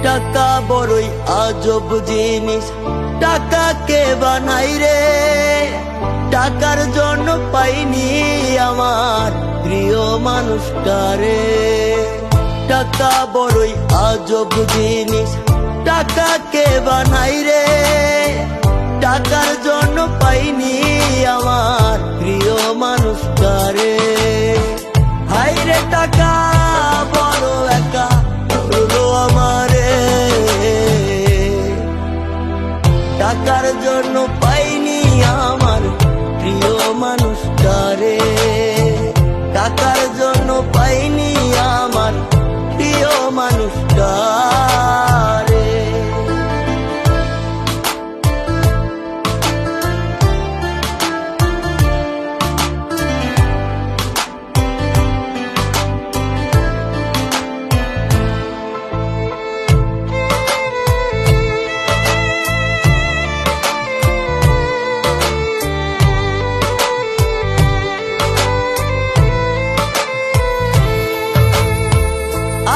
টাকা বড়ই আজব জিনিস, টাকাকে বানাই রে। টাকার জন্য পাইনি আমার প্রিয় মানুষটারে। টাকা বড়ই আজব জিনিস, টাকাকে বানাই রে। টাকার জন্য পাইনি আমার প্রিয় মানুষটারে। হায়রে টাকা বড় একা করলো আমারে। টাকার জন্য পাইনি আমার প্রিয় মানুষটারে। টাকার জন্য পাইনি আমার প্রিয় মানুষটারে।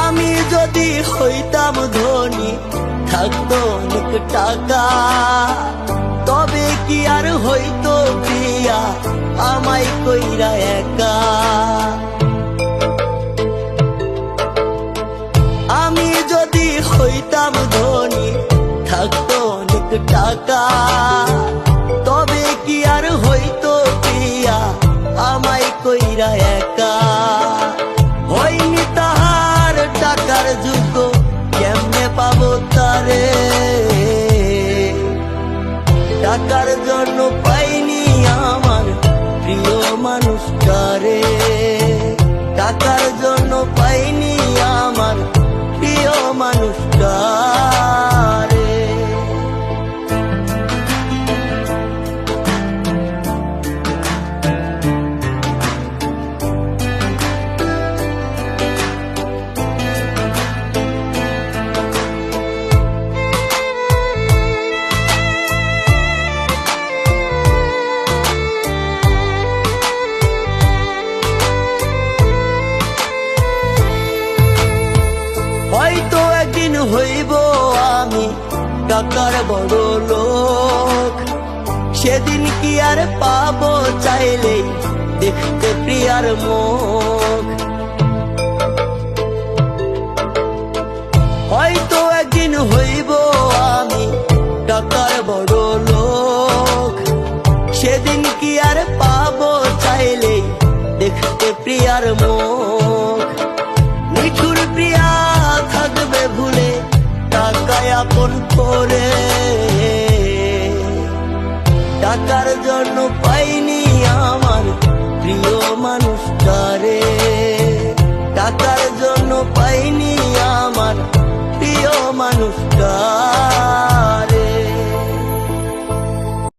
আমি যদি হইতাম ধনী, থাকতো অনেক টাকা, তবে কি আর হইতো প্রিয়া আমায় কইরা একা। আমি যদি হইতাম ধনী, থাকতো অনেক টাকা, তবে কি আর হইতো প্রিয়া আমায় কইরা একা। হইনি তাহার টাকার যোগ্য, কেমনে পাবো তারে। টাকার জন্য পাইনি আমার প্রিয় মানুষটারে। টাকার জন্য পাইনি আমার প্রিয় মানুষটারে। হয়তো একদিন হইব আমি টাকার বড় লোক, সেদিন কি আর পাবো চাইলেই দেখতে প্রিয়ার মুখ। হয়তো একদিন হইব আমি টাকার বড় লোক, সেদিন কি আর পাবো চাইলেই দেখতে প্রিয়ার মুখ। নিঠুর প্রিয়া থাকবে ভুলে টাকায় আপন করে। টাকার জন্য পাইনি আমার প্রিয় মানুষটারে। টাকার জন্য পাইনি আমার প্রিয় মানুষটা।